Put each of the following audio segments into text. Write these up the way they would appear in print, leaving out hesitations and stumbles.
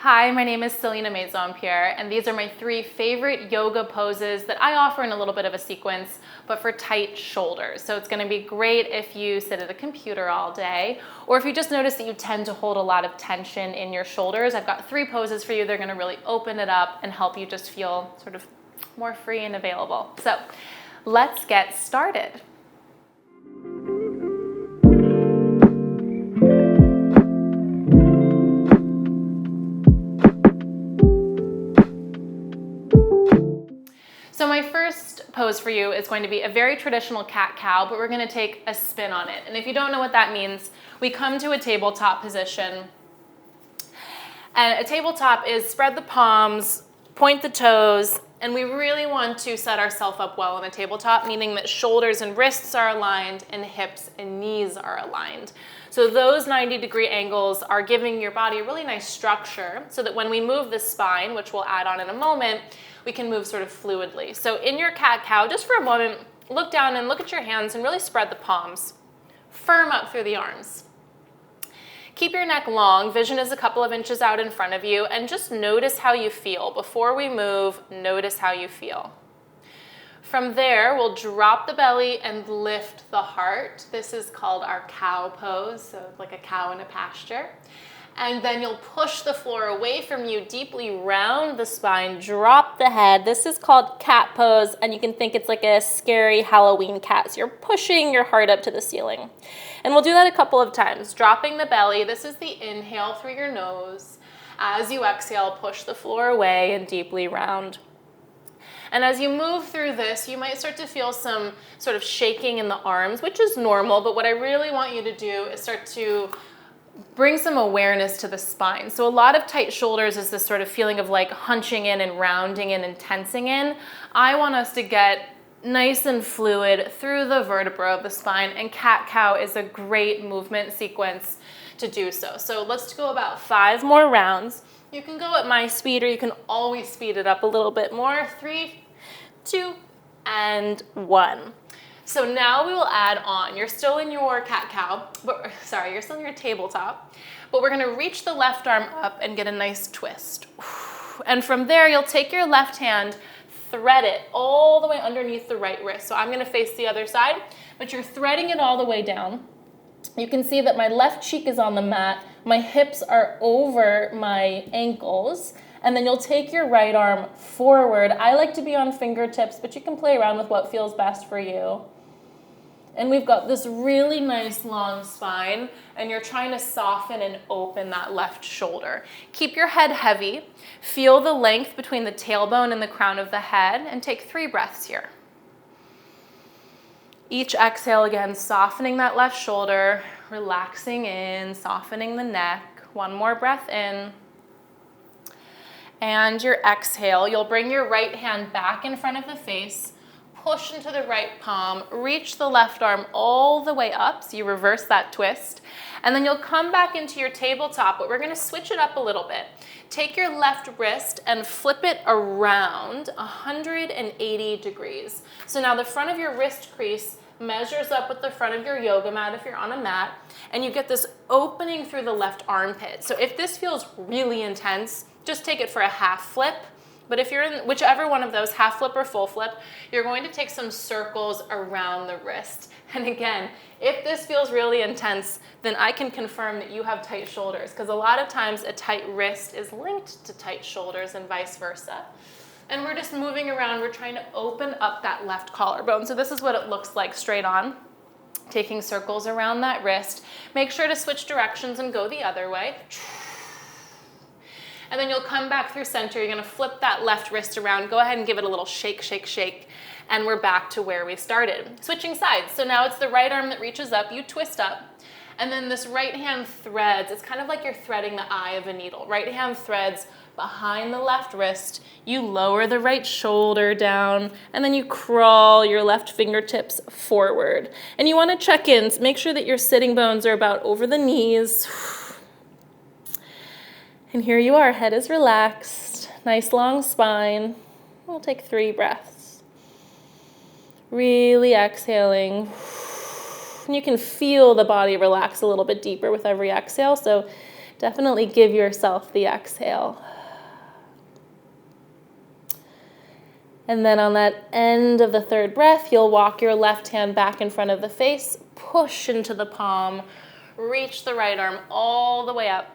Hi, my name is Selena Maisonpierre, and these are my 3 favorite yoga poses that I offer in a little bit of a sequence, but for tight shoulders. So it's going to be great if you sit at a computer all day, or if you just notice that you tend to hold a lot of tension in your shoulders. I've got 3 poses for you. They're going to really open it up and help you just feel sort of more free and available. So let's get started. So my first pose for you is going to be a very traditional cat-cow, but we're going to take a spin on it. And if you don't know what that means, we come to a tabletop position. And a tabletop is spread the palms, point the toes, and we really want to set ourselves up well in a tabletop, meaning that shoulders and wrists are aligned and hips and knees are aligned. So those 90-degree angles are giving your body a really nice structure so that when we move the spine, which we'll add on in a moment, we can move sort of fluidly. So in your cat-cow, just for a moment, look down and look at your hands and really spread the palms. Firm up through the arms. Keep your neck long, vision is a couple of inches out in front of you, and just notice how you feel. Before we move, notice how you feel. From there, we'll drop the belly and lift the heart. This is called our cow pose, so like a cow in a pasture. And then you'll push the floor away from you, deeply round the spine, drop the head. This is called cat pose, and you can think it's like a scary Halloween cat. So you're pushing your heart up to the ceiling. And we'll do that a couple of times. Dropping the belly, this is the inhale through your nose. As you exhale, push the floor away and deeply round. And as you move through this, you might start to feel some sort of shaking in the arms, which is normal, but what I really want you to do is start to bring some awareness to the spine. So a lot of tight shoulders is this sort of feeling of like hunching in and rounding in and tensing in. I want us to get nice and fluid through the vertebra of the spine, and cat-cow is a great movement sequence to do so. So let's go about 5 more rounds. You can go at my speed, or you can always speed it up a little bit more. 3, 2, and 1. So now we will add on. You're still in your cat-cow, you're still in your tabletop, but we're gonna reach the left arm up and get a nice twist. And from there, you'll take your left hand, thread it all the way underneath the right wrist. So I'm gonna face the other side, but you're threading it all the way down. You can see that my left cheek is on the mat, my hips are over my ankles, and then you'll take your right arm forward. I like to be on fingertips, but you can play around with what feels best for you. And we've got this really nice long spine, and you're trying to soften and open that left shoulder. Keep your head heavy. Feel the length between the tailbone and the crown of the head, and take 3 breaths here. Each exhale again, softening that left shoulder, relaxing in, softening the neck. 1 more breath in. And your exhale, you'll bring your right hand back in front of the face, push into the right palm, reach the left arm all the way up, so you reverse that twist, and then you'll come back into your tabletop, but we're gonna switch it up a little bit. Take your left wrist and flip it around 180 degrees. So now the front of your wrist crease measures up with the front of your yoga mat if you're on a mat, and you get this opening through the left armpit. So if this feels really intense, just take it for a half flip. But if you're in whichever one of those, half flip or full flip, you're going to take some circles around the wrist. And again, if this feels really intense, then I can confirm that you have tight shoulders, because a lot of times a tight wrist is linked to tight shoulders and vice versa. And we're just moving around, we're trying to open up that left collarbone. So this is what it looks like straight on, taking circles around that wrist. Make sure to switch directions and go the other way. And then you'll come back through center. You're gonna flip that left wrist around. Go ahead and give it a little shake, shake, shake. And we're back to where we started. Switching sides. So now it's the right arm that reaches up, you twist up. And then this right hand threads. It's kind of like you're threading the eye of a needle. Right hand threads behind the left wrist. You lower the right shoulder down, and then you crawl your left fingertips forward. And you wanna check in. Make sure that your sitting bones are about over the knees. And here you are, head is relaxed, nice long spine. We'll take 3 breaths. Really exhaling. And you can feel the body relax a little bit deeper with every exhale, so Definitely give yourself the exhale. And then on that end of the third breath, you'll walk your left hand back in front of the face, push into the palm, reach the right arm all the way up.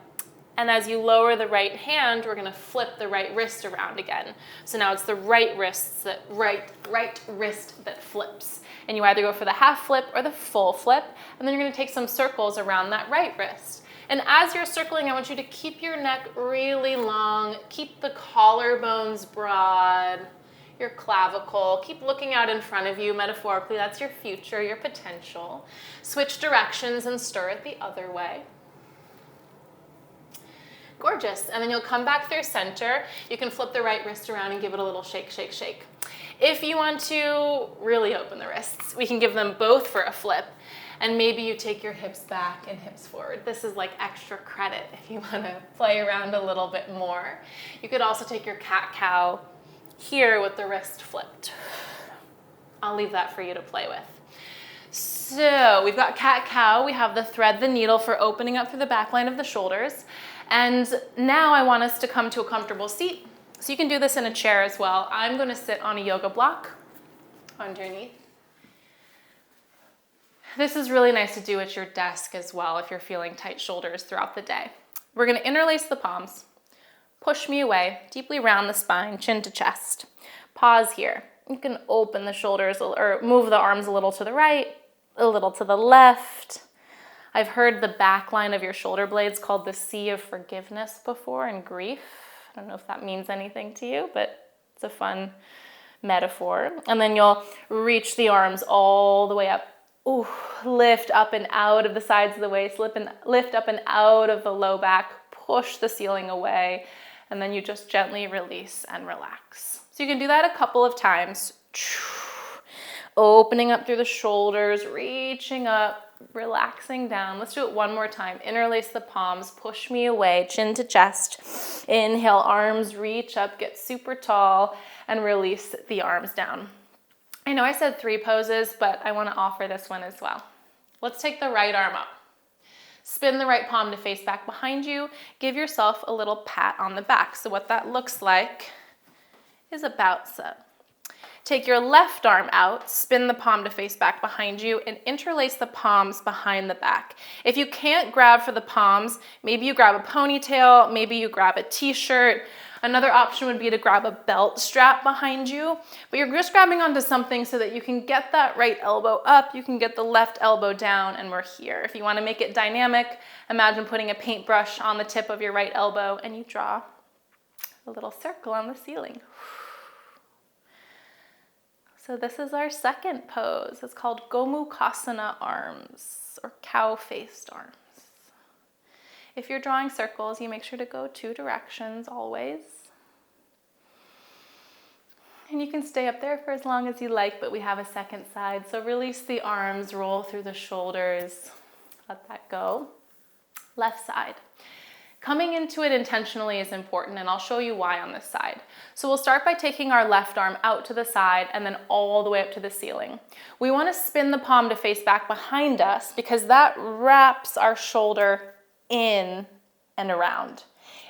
And as you lower the right hand, we're gonna flip the right wrist around again. So now it's the right wrist that flips. And you either go for the half flip or the full flip, and then you're gonna take some circles around that right wrist. And as you're circling, I want you to keep your neck really long, keep the collarbones broad, your clavicle, keep looking out in front of you, metaphorically, that's your future, your potential. Switch directions and stir it the other way. Gorgeous, and then you'll come back through center. You can flip the right wrist around and give it a little shake, shake, shake. If you want to really open the wrists, we can give them both for a flip, and maybe you take your hips back and hips forward. This is like extra credit if you want to play around a little bit more. You could also take your cat-cow here with the wrist flipped. I'll leave that for you to play with. So we've got cat-cow. We have the thread, the needle for opening up through the back line of the shoulders. And now I want us to come to a comfortable seat. So you can do this in a chair as well. I'm going to sit on a yoga block underneath. This is really nice to do at your desk as well if you're feeling tight shoulders throughout the day. We're going to interlace the palms. Push me away, deeply round the spine, chin to chest. Pause here. You can open the shoulders or move the arms a little to the right, a little to the left. I've heard the back line of your shoulder blades called the sea of forgiveness before and grief. I don't know if that means anything to you, but it's a fun metaphor. And then you'll reach the arms all the way up. Ooh, lift up and out of the sides of the waist, lift up and out of the low back, push the ceiling away. And then you just gently release and relax. So you can do that a couple of times. Opening up through the shoulders, reaching up, relaxing down. Let's do it one more time. Interlace the palms, push me away, chin to chest. Inhale, arms reach up, get super tall, and release the arms down. I know I said 3 poses, but I want to offer this one as well. Let's take the right arm up. Spin the right palm to face back behind you. Give yourself a little pat on the back. So what that looks like is about so. Take your left arm out, spin the palm to face back behind you, and interlace the palms behind the back. If you can't grab for the palms, maybe you grab a ponytail, maybe you grab a t-shirt. Another option would be to grab a belt strap behind you, but you're just grabbing onto something so that you can get that right elbow up, you can get the left elbow down, and we're here. If you want to make it dynamic, imagine putting a paintbrush on the tip of your right elbow and you draw a little circle on the ceiling. So this is our second pose. It's called Gomukhasana arms, or cow-faced arms. If you're drawing circles, you make sure to go 2 directions always. And you can stay up there for as long as you like, but we have a second side. So release the arms, roll through the shoulders, let that go. Left side. Coming into it intentionally is important, and I'll show you why on this side. So we'll start by taking our left arm out to the side and then all the way up to the ceiling. We want to spin the palm to face back behind us because that wraps our shoulder in and around.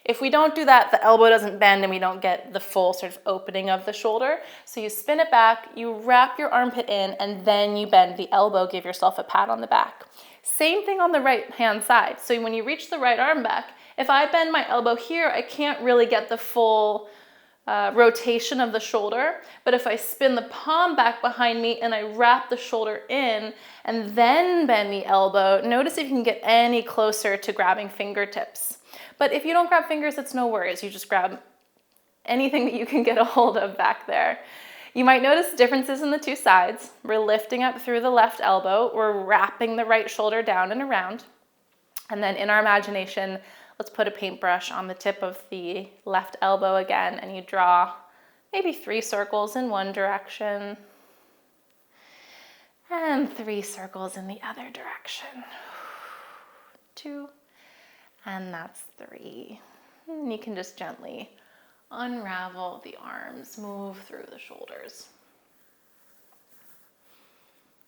If we don't do that, the elbow doesn't bend and we don't get the full sort of opening of the shoulder. So you spin it back, you wrap your armpit in, and then you bend the elbow, give yourself a pat on the back. Same thing on the right hand side. So when you reach the right arm back, if I bend my elbow here, I can't really get the full rotation of the shoulder. But if I spin the palm back behind me and I wrap the shoulder in and then bend the elbow, notice if you can get any closer to grabbing fingertips. But if you don't grab fingers, it's no worries. You just grab anything that you can get a hold of back there. You might notice differences in the 2 sides. We're lifting up through the left elbow. We're wrapping the right shoulder down and around. And then in our imagination, let's put a paintbrush on the tip of the left elbow again, and you draw maybe 3 circles in one direction and 3 circles in the other direction. 2, and that's 3. And you can just gently unravel the arms, move through the shoulders.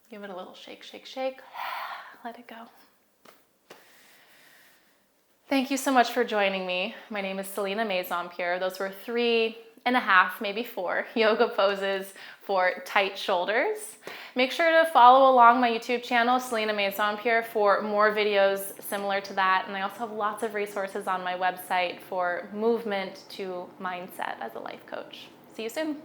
Give it a little shake, shake, shake. Let it go. Thank you so much for joining me. My name is Selena Maisonpierre. Those were 3.5, maybe 4 yoga poses for tight shoulders. Make sure to follow along my YouTube channel, Selena Maisonpierre, for more videos similar to that. And I also have lots of resources on my website for movement to mindset as a life coach. See you soon.